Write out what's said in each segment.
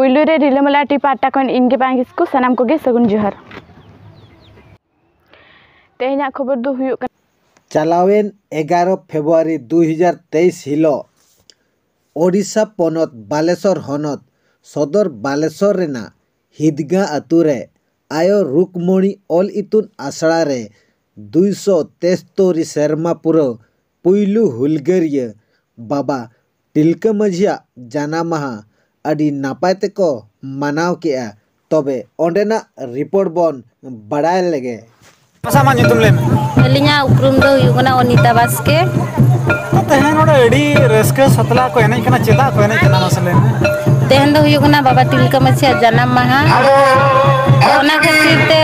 पुइलु रे रिलामला टी पाटा खन इनगे बांगिस को सनाम कोगे सगुन जोहार तेहना खबर दो हुयो चलावेन 11 फेब्रुआरी 2023 हिलो ओडिशा पनत बालेश्वर हनत सदर बालेश्वर रेना हिदगा अतुरे आयो रुकमणि ऑल इतुन आसड़ा रे 273 सेरमा पुरो पुइलु हुलगरिया बाबा तिलका माझिया जाना महा अडी नापाय तेको मानाव केआ तबे ओंडेना रिपोर्ट बन बड़ाय लगे मसामा nyutum ले अलिnya उपरुम दो युगना अनिता बास्के तो तेहन ओडे एडी रस्के सतला को एनै कना चेदा को एनै कना मसले तेहन दो युगना बाबा तिलका माझिया जाना महा ओना खातिर ते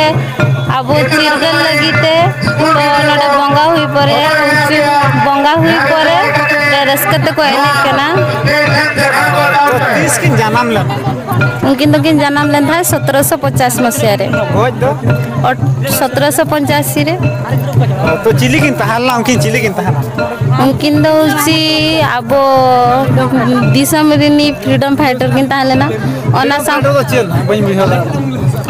अब चिरगल लगीते तो नडे बंगा हुई परे ते रस्कते को एनै कना तो 30 किन जानम ले उनकिन तो किन जानम लेन था 1750 मसिया रे गोज दो और 1785 रे तो चिली किन तहला उनकिन चिली किन तहला उनकिन दो सी अब दिसम रिनी फ्रीडम फाइटर किन तहलेना ओना सा तो चल बई बिहला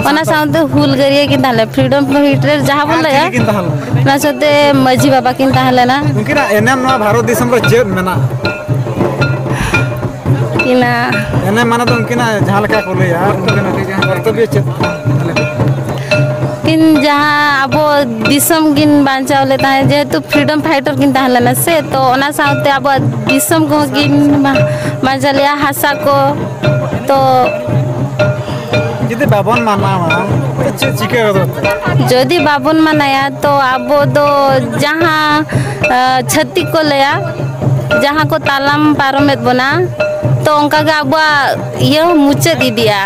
ओना साउंड हुलगरिया किन तहले फ्रीडम फाइटर जहां बोल या किन तहला ना सते मजी बाबा किन तहलेना उनकिन एनएम नवा भारत दिसम रे चेद मेना किना एने माने तो उनकिन जहां लका को ले यार उनकिन कर्तव्य चेद किन जहां अब दिसम किन बांचाव लेता है जेहेतु फ्रीडम फाइटर किन तहलेना से तो ओना साउते अब दिसम को किन बांचालिया हासा को तो जदि बाबन मानावा तो चिके हो जदि बाबन मानाया तो अब तो जहां छत्ती को लेया जहां को तालाम पारमेत बना तो उनका के अब ये मुचे दिदिया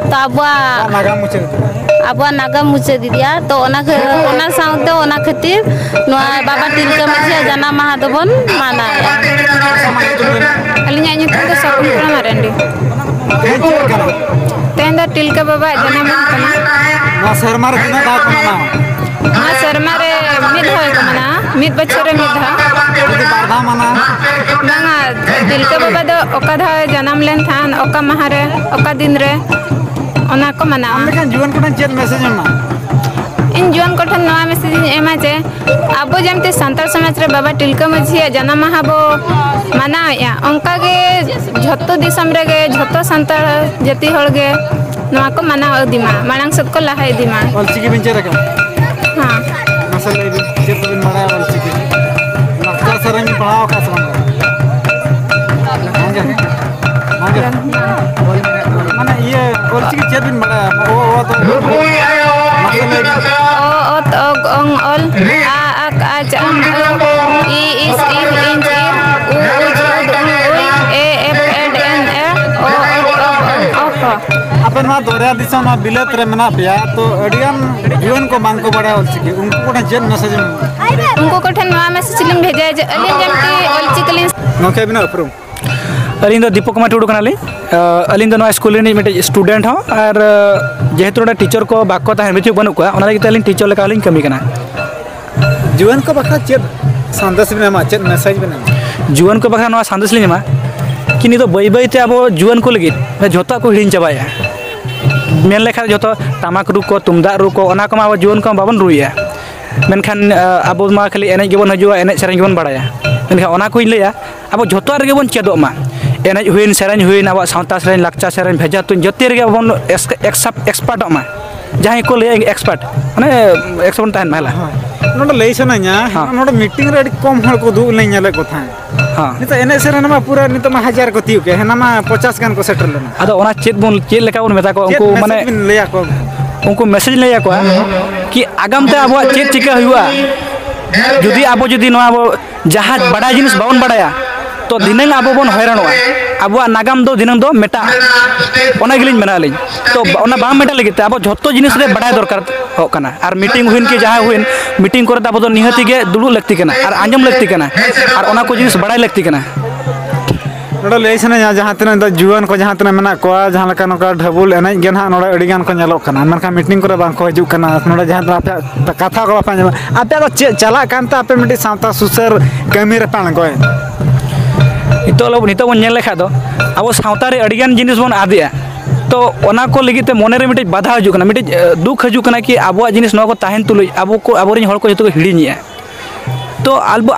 तो अब नागा मुचे दिदिया तो ओना साउते ओना खातिर नोआ बाबा तिलका माझिया जाना महा दबन मानाया अलिnya nyutum तो सकुन पुरा मारंडी तेन दा तिलका बाबा जाना मन कना ना शर्मार किना दा कना हाँ शर्मा रे मिद होय कमना मिद बच्चर रे मिद हा जदि बारधा माना बांगा तिलका बाबा दो ओका धा जन्म लेन थान ओका माह रे ओका दिन रे ओना को मना लेकिन जीवन कोटन चेद मैसेज ना इन जीवन कोठन नवा मैसेज एमा जे आबो जमते संताल समाज रे बाबा तिलका माझिया जाना माह बो माना या अंका गे झत्तो दिसम रे गे झत्तो संताल जति हळ गे नवा को माना दिमा मांग सब को लहाय दिमा अलचिकी बिंचे रका हां मसले चेद बिन मारा अलचिकी नक्का सरंग पढ़ाओ का समझ माने ये अलचिकी चेद बिन मारा वो तो ऑल आ आ जम ई इस इन जे ए एफ एड एन ए ओ अपन मा दोरिया दिसम मा बिलत रे मना पिया तो अडियन जीवन को मांग को बड़ा अलचिकी उनको कोटा जेन मैसेज उनको कोठन नवा मैसेज लिंग भेजा जे अलिन जमती अलचिकी लिंग नोके बिना अपरूम अलिन दो दीपक कुमार टुडू कनाली अलिन दो स्कूल रे मिटे स्टूडेंट हो और जेहेतु टीचर को बाको ता हेमिथु बनु को ओना लगी अलिन टीचर लेका अलिन कमी कना जीवन को बखा चेद संदेश बिना चेद मैसेज बिना जीवन को बखा नवा संदेश लिमा कि नि तो बई बई ते अब जीवन को लगी जोता को हिडिन चाबाया मेन लेखा जोतो तामाक रु को तुमदा रु को ओना को मा जीवन को बाबन रुया मेनखान अब मा खाली एने गेबन हजुआ एने सेरेन गेबन बाड़ाया मेनखान ओना को लैया अब जोतो रे गेबन चेदो मा एने हुइन सेरेन हुइन अब सावता सेरेन लाक्चा सेरेन भेजा तुन जते रे गेबन एक्सपर्ट मा जहां को ले एक्सपर्ट माने एक्सपर्ट तान महला नोड लई सनाया नोड मीटिंग रे कम हर को दु नै नेले को था हां नितो एने सेरेन मा पूरा नितो मा 1000 को तिउ के हेना मा 50 गान को सेटल लेना अदो ओना चेद लेका बोन मेता को उनको माने लेया को उनको मैसेज लेया को कि आगाम ते अब चेद चिका हुआ जुदी नो अब जहाज बड़ा जिनिस बावन बड़ाया तो दिनंग अब बन हैरानवा अब नागाम दो दिनंग दो मेटा ओना गिलिन मेना लिन तो ओना बा मेटा लगित अब झत्तो जिनिस रे बड़ाय दरकार हो कना और मीटिंग हुइन के जहां हुइन मीटिंग करे अब निहति गे दुलु लगती कना और आंजम लगती कना और ओना को जिनिस बड़ाय लगती कना नोड लई सना जहां तना जुवान को जहां तना मेना को जहां लका नका ढबुल एनै गे ना नोड अडी गान को नेलो कना मनका मीटिंग करे बां को हजू कना नोड जहां आपे कथा को आपे आपे को चला कांता आपे मिटी सावता सुसर कमी रे पान को नितो बन नेल लेखा दो अब सावता रे अडिगान जिनिस बन आदिया तो ओना को लगी ते मोने रे मिटे बाधा हजु मिटे दुख हजु कि अब जिनिस नो को ताहेन तुलुई अब को अबरिन हर को जतो हिड़िनिया तो अब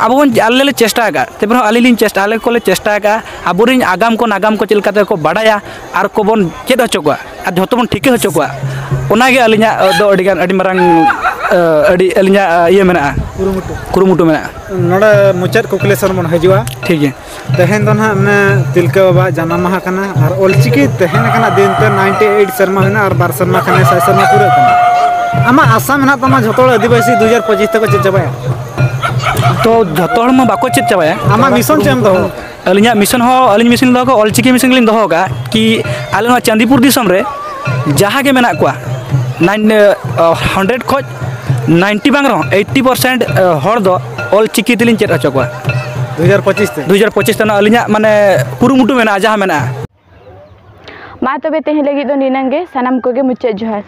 आले चेष्टा का तेपर आली चेष्टा आले को चेष्टा का अबरिन आगाम को नागाम को चलकाते को बाडाया आर को बन चेद हचोक और जतो बन ठिके हचोक ओनागे अलिया दो अडिगान अडि मारांग अडि अलिया ये मेना कुरुमुटु मेना नोडा मुचाद कुकलेसन बन हजुआ ठीक है तहन दो ना मने तिलका बाबा जाना माहा कना और ओलचिकी तहन कना दिन ते 98 शर्मा होना और 12 शर्मा कने 6 शर्मा पूरा कना आमा आसाम मेना तमा झतोड़ आदिवासी 2025 तक चेक चाबाया तो झतोड़ में बाको चेक चाबाया आमा मिशन चेम दो अलिया मिशन हो अलिन मिशन दो को ओलचिकी मिशन लिन दो का कि आले चांदीपुर दिसम रे जहाँ के मेना को 100 खो 90 बांग रहो 80% हर दो ओलचिकी तिलिन चेक हचोक 2025 तना अलिया माने कुरुमुटु मेना जहाँ मेना मा तबे तेहे लगी दो निनंगे सनम कोगे मुच्चे जोहार।